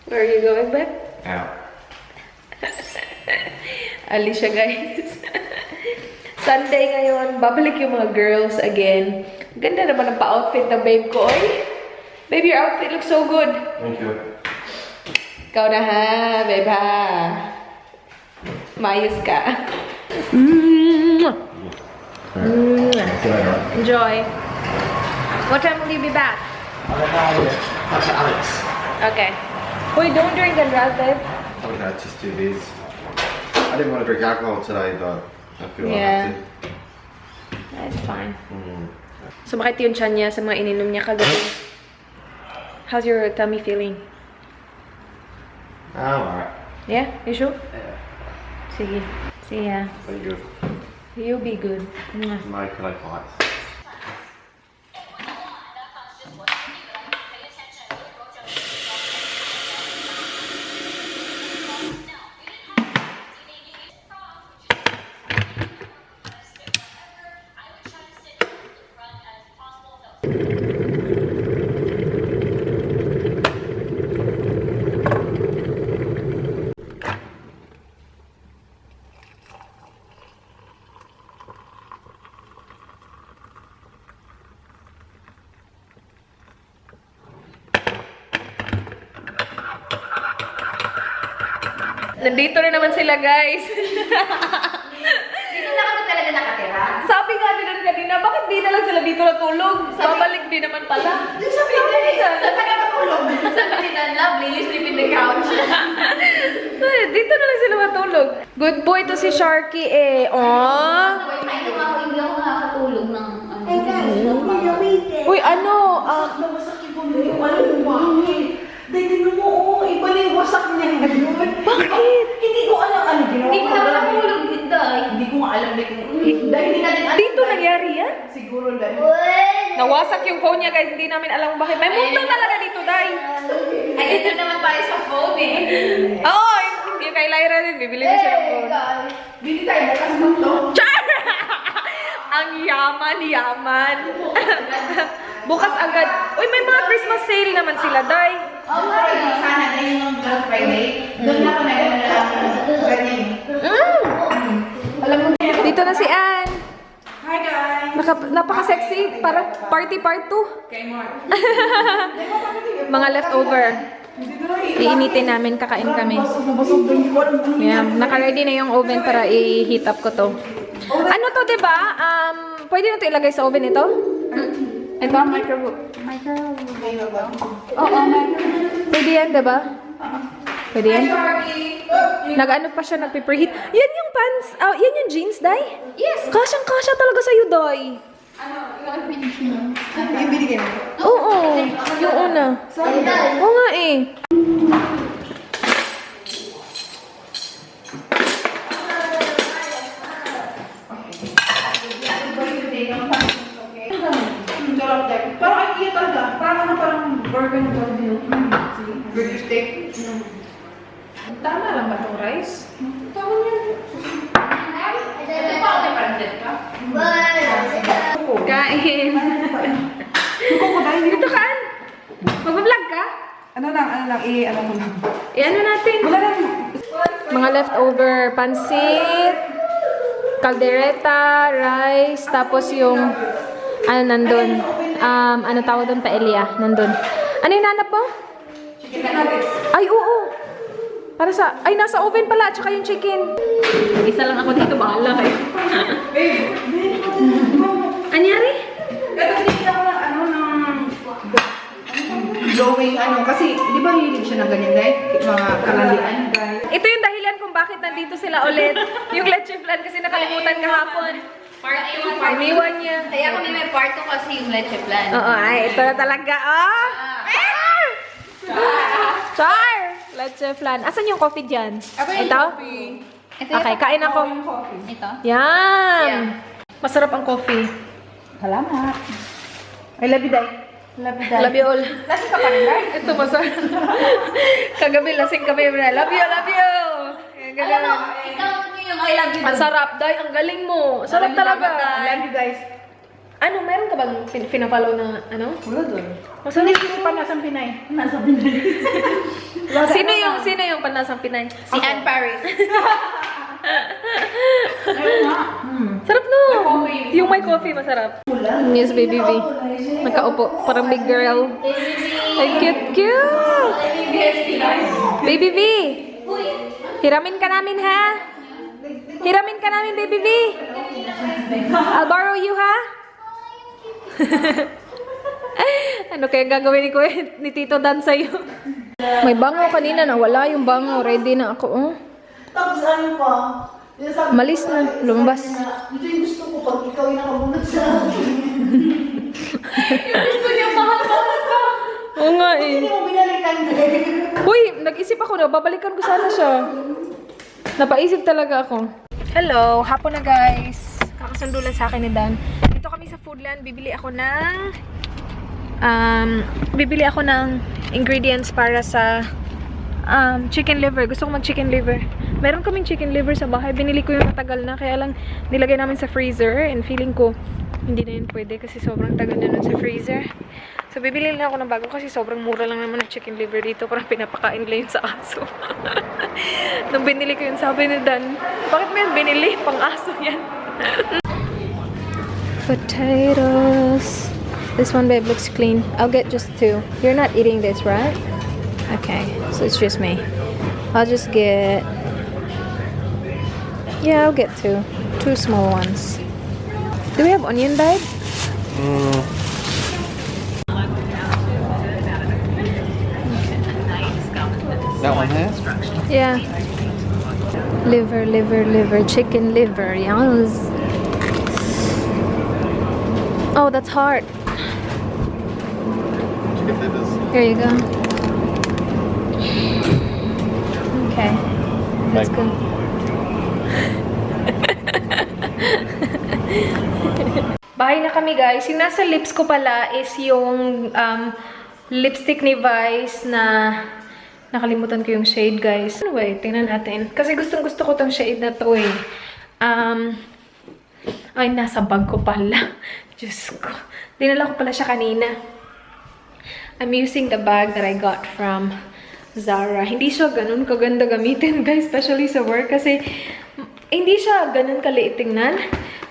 Where are you going, babe? Out. Alicia, guys. Sunday ngayon, babalik yung mga girls again. Ganda naman ang pa-outfit ng babe ko. Oy, babe, your outfit looks so good. Thank you. Ikaw na ha, babe ha. Maayos ka. Enjoy. What time will you be back? That's Alex. Okay. Wait, don't drink and drive, babe. Oh, that's just too busy. I didn't want to drink alcohol today, but I feel I have to. That's fine. Sumakit yung tiyan niya sa mga ininom niya kagabi. How's your tummy feeling? Oh, alright. Yeah? You sure? Yeah. Sige. See ya. Very good. You'll be good. Mwah. My pillow fights. Nandito na naman sila, guys. Dito na kami talaga nakatira. Sabi nga nila kanina, bakit di na lang sila dito natulog? Babalik din naman pala. Sabi nila, saan ka natulog? Sabi nila, lovely, you sleep in the couch. Dito na lang sila matulog. Good boy to si Sharky eh. Aww. Hindi ako nakakatulog ng Uy, ano? Nawasak yung bumili ko. Alam mo bakit? Dahil tinan mo, iba na yung wasak niya ngayon. Bakit? Hindi ko alam ano ginawa. Hindi ko na nakatulog dito. Hindi ko nga alam dahil hindi natin alam. Dito nangyari yan? Siguro dahil. Nawasak yung phone niya, guys. Hindi namin alam bakit. May multo talaga dito, Day. Ay, ito naman tayo sa phone eh. Oo, yung kay Lyra din. Bibili na siya ng phone. Bili tayo bukas mo to. Char! Ang yaman. Bukas agad. Uy, may mga Christmas sale naman sila, Day. Oh, Friday. Sana dahil yung Black Friday. Doon na ako nag-alala ng ganyan. Alam mo niya. Dito na si Ann. Hi guys. Napaka-sexy. Parang party part 2. Kay Mark. Mga leftover. Iinitin namin, kakain kami. Yeah, naka-ready na yung oven para i-heat up ko to. Ano to, diba? Pwede na to ilagay sa oven ito? Ito? Oo, pwede yan, diba? Pwede yan? Nag-ano pa siya, nagpe-preheat. Yan yung pants, yan yung jeans, Day? Yes. Kasyang-kasya talaga sa'yo, Day. Yung binigay mo. Oo, yung una. Oo nga eh. Parang IKEA talaga. Parang burger na burger. Burger steak. Tama lang ba itong rice? Tama yan. Ito pa ako may parandet ka. Kain. Dito ka, Ann. Mag-vlog ka? Ano lang, ano mo lang. Ano natin? Wala lang. Mga leftover pansit, caldereta, rice, tapos yung, ano nandun? Ano tawag doon? Paella. Nandun. Ano yung nanap mo? Chicken nuggets. Ay, oo. Para sa, ay, nasa oven pala, tsaka yung chicken. Isa lang ako dito, bahala kayo. Babe, Anyari? pero hindi ako ng glowing kasi di ba hilig siya ng ganyan dahil mga kalalian guys. Ito yung dahilan kung bakit nandito sila ulit. Yung leche flan kasi nakalimutan kahapon. Part 1. Iniwan niya. Kaya kami may part 2 kasi yung leche plan. Oo, ay, ito na talaga. Oh! Char! Leche flan. Asan yung coffee dyan? Ito? Okay, kain ako. Ito? Yan! Yeah. Masarap ang coffee. Salamat. I love you, Day. Love you all. Lasing ka pa rin, Day? Ito masarap. Kagabi, lasing kami. Love you, love you! Alam mo, ikaw mo yung I love you. Ang sarap, Day. Ang galing mo. Sarap talaga. I love you, guys. Ano, meron ka bang pinapollow na, ano? Wala doon. Masarap Hindi pa nasa Pinay. Nasa Pinay. Sino yung panlasang Pinay? Si Anne Paris. Ayun nga. Sarap no! Yung may coffee, masarap. Yes, baby V. Nakaupo. Parang big girl. Ay, cute! Baby V! Hiramin ka namin, ha? Hiramin ka namin, baby V! I'll borrow you, ha? Ano kaya gagawin ni Tito Dan sa'yo? May bangaw kanina, nawala yung bangaw. Ready na ako, oh. Tapos ano pa? Yung sabi Malis ko, na, lumabas. Ito yung gusto ko pag ikaw yung nakabunod sa akin. Gusto niya mahal-mahal ka. Oo nga Hindi eh. mo binalikan eh. Uy, nag-isip ako na, babalikan ko sana siya. Napaisip talaga ako. Hello, hapon na guys. Kakasundo lang sa akin ni Dan. Dito kami sa Foodland, bibili ako ng ingredients para sa chicken liver. Gusto ko mag-chicken liver. Meron kaming chicken liver sa bahay. Binili ko yung matagal na, kaya lang nilagay namin sa freezer and feeling ko hindi na yun pwede kasi sobrang tagal na nun sa freezer. So, bibili lang ako ng bago kasi sobrang mura lang naman ng chicken liver dito. Parang pinapakain nila yun sa aso. Nung binili ko yun, sabi ni Dan, bakit mo yan binili? Pang aso yan. Potatoes. This one, babe, looks clean. I'll get just 2. You're not eating this, right? Okay, so it's just me. I'll just get... Yeah, I'll get 2. 2 small ones. Do we have onion, babe? That one here? Yeah. Liver. Chicken liver. Yes. Oh, that's hard. Chicken livers. Here you go. Okay. That's good. Bahay na kami, guys. Yung nasa lips ko pala is yung lipstick ni Vice na nakalimutan ko yung shade, guys. Anyway, tingnan natin. Kasi gustong-gusto ko tong shade na to eh. Ay, nasa bag ko pala. Diyos ko. Dinala ko pala siya kanina. I'm using the bag that I got from Zara. Hindi siya ganun kaganda gamitin, guys. Especially sa work. Kasi hindi siya ganun kaliit tingnan.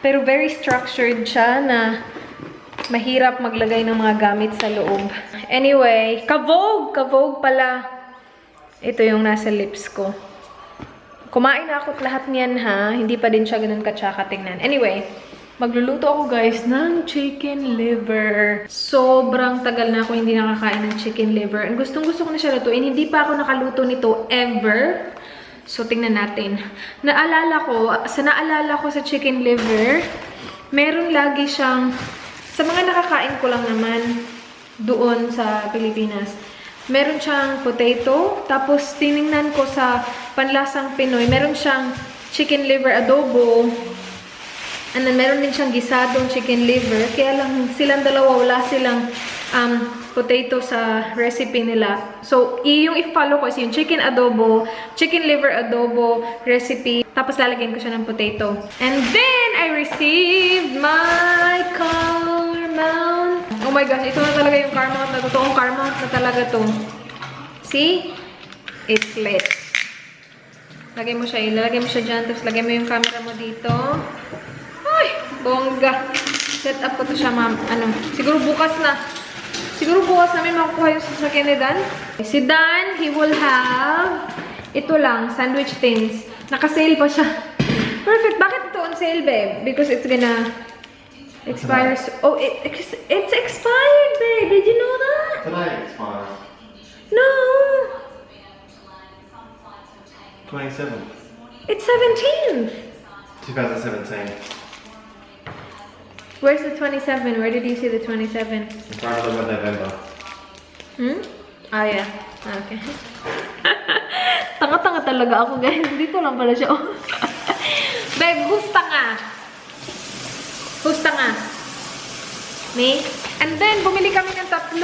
Pero very structured siya na mahirap maglagay ng mga gamit sa loob. Anyway, Ka-Vogue pala. Ito yung nasa lips ko. Kumain na ako lahat niyan, ha. Hindi pa din siya ganun katsaka tingnan. Anyway, magluluto ako, guys, ng chicken liver. Sobrang tagal na ako hindi nakakain ng chicken liver. And gustong-gusto ko na siya lutuin. Hindi pa ako nakaluto nito ever. So, tingnan natin. Naalala ko sa chicken liver, meron lagi siyang, sa mga nakakain ko lang naman doon sa Pilipinas, meron siyang potato, tapos tiningnan ko sa panlasang Pinoy, meron siyang chicken liver adobo, and then meron din siyang gisadong chicken liver, kaya lang silang dalawa, wala silang potato sa recipe nila. So, yung i-follow ko is yung chicken liver adobo recipe, tapos lalagyan ko siya ng potato. And then, I received my caramel. Oh my gosh, ito na talaga yung caramel na totoong caramel na talaga to. See? It's lit. Lagay mo siya, ilalagay mo siya dyan, tapos lagay mo yung camera mo dito. Ay, bongga. Set up ko to siya, ma'am. Siguro bukas namin makukuha yung sasakyan ni Dan. Si Dan, he will have ito lang, sandwich things. Naka-sale pa siya. Perfect. Bakit ito on sale, babe? Because it's gonna expire. Oh, it's expired, babe. Did you know that? Today expires. No. 27th. It's 17th. 2017. Where's the 27? Where did you see the 27? In front of them in November. Ah, yeah. Okay. Tanga-tanga talaga ako, guys. Dito lang pala siya. Babe, gusta nga. Me? And then, bumili kami ng 3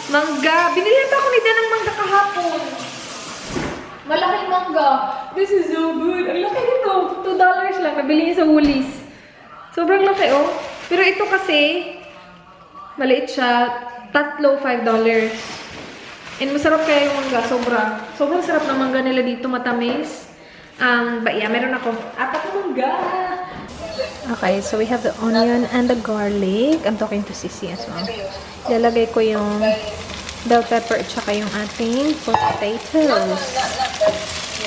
mangga. Binili pa ako ni Dan ng mangga kahapon. Malaking mangga. This is so good. Ang laki nito. $2 lang. Nabili niya sa Woolies. Sobrang laki, oh. Pero ito kasi, maliit siya. Tatlo, $5. And masarap kaya yung mangga. Sobrang sarap ng mangga nila dito. Matamis. But yeah, meron ako 4 na mangga. Okay, so we have the onion and the garlic. I'm talking to Sissy as well. Ilalagay ko yung bell pepper at saka yung ating potatoes.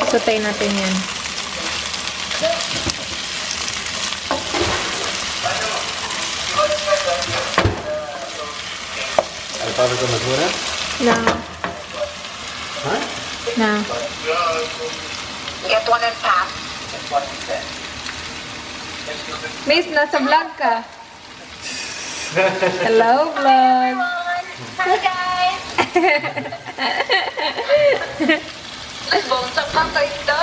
Sautay natin yan. Hay paprika madura? No. Huh? No. Get one and pass. Miss, nasa vlog ka. Hello, vlog. Hi guys! Nagbonsap lang kayo ito?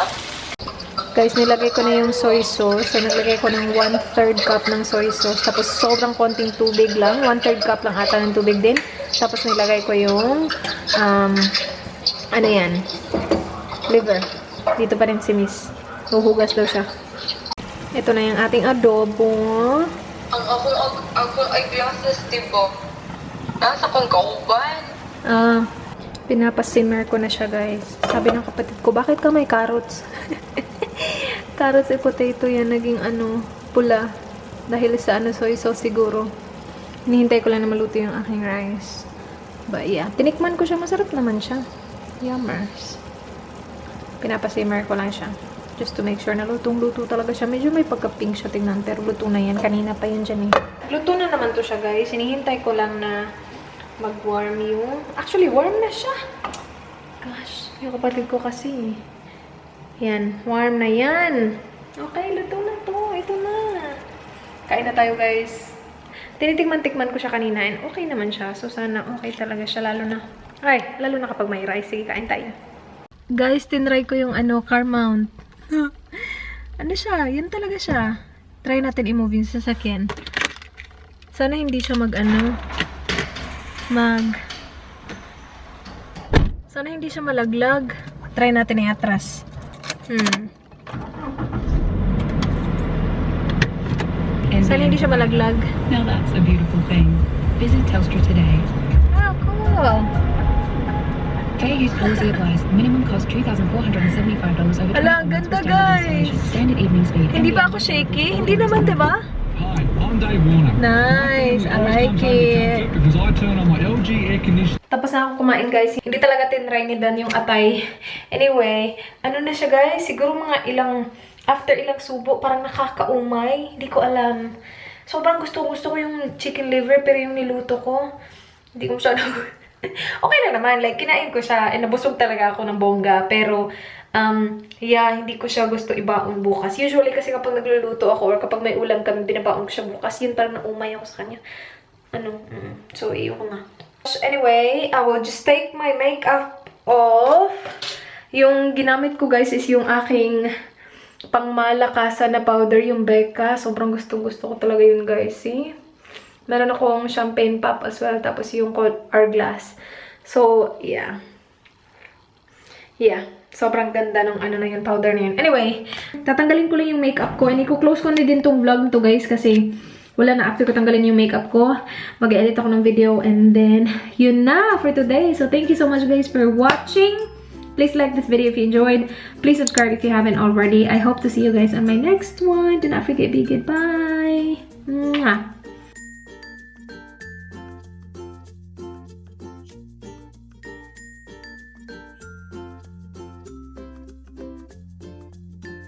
Guys, nilagay ko na yung soy sauce. So, naglagay ko ng 1/3 cup ng soy sauce. Tapos, sobrang konting tubig lang. 1/3 cup lang ata ng tubig din. Tapos, nilagay ko yung, ano yan? Liver. Dito pa rin si Miss. Huhugas daw siya. Ito na yung ating adobo. Ang ako ay glasses, diba? Nasa kong kauban. Pinapasimmer ko na siya, guys. Sabi ng kapatid ko, bakit ka may carrots? Carrots and potato yan, naging pula. Dahil sa soy sauce siguro. Hinihintay ko lang na maluto yung aking rice. But yeah, tinikman ko siya. Masarap naman siya. Yummers. Pinapasimmer ko lang siya. Just to make sure na lutong-luto talaga siya. Medyo may pagka-pink siya, tingnan. Pero luto na yan. Kanina pa yun dyan eh. Luto na naman to siya, guys. Hinihintay ko lang na mag-warm yung... Actually, warm na siya. Gosh, yung kapatid ko kasi. Yan, warm na yan. Okay, luto na to. Ito na. Kain na tayo, guys. Tinitikman-tikman ko siya kanina and okay naman siya. So, sana okay talaga siya. Lalo na kapag may rice. Sige, kain tayo. Guys, tinry ko yung car mount. Ano siya? Yan talaga siya. Try natin i-move yung sasakyan. Sana hindi siya Sana hindi siya malaglag. Try natin i-atras. Sana hindi siya malaglag. Now that's a beautiful thing. Visit Telstra today. Ah, cool. Fair use policy applies. Minimum cost $2,475 over Ala, 12 months ganda, for standard guys. installation. Standard evening speed. Hindi ba ako shaky? Hindi naman, diba? Hi, I'm Dave Warner. Nice. I like it. Because I turn on my LG air conditioning. Tapos na ako kumain, guys. Hindi talaga tinry ni Dan yung atay. Anyway, ano na siya, guys? Siguro mga after ilang subo, parang nakakaumay. Hindi ko alam. Sobrang gusto ko yung chicken liver, pero yung niluto ko, hindi ko masyado... Okay lang naman. Like, kinain ko siya. And nabusog talaga ako ng bongga. Pero, yeah, hindi ko siya gusto ibaon bukas. Usually, kasi kapag nagluluto ako or kapag may ulam kami, binabaon ko siya bukas. Yun parang naumay ako sa kanya. So, iyo ko na. Anyway, I will just take my makeup off. Yung ginamit ko, guys, is yung aking pangmalakasan na powder, yung Becca. Sobrang gusto ko talaga yun, guys. See? Meron akong champagne pop as well. Tapos yung Hourglass. So, yeah. Yeah. Sobrang ganda ng na yun, powder na yun. Anyway, tatanggalin ko lang yung makeup ko. And i-close ko na din tong vlog to, guys. Kasi wala na after ko tanggalin yung makeup ko. Mag-edit ako ng video. And then, yun na for today. So, thank you so much, guys, for watching. Please like this video if you enjoyed. Please subscribe if you haven't already. I hope to see you guys on my next one. Do not forget, be good. Bye. Mwah.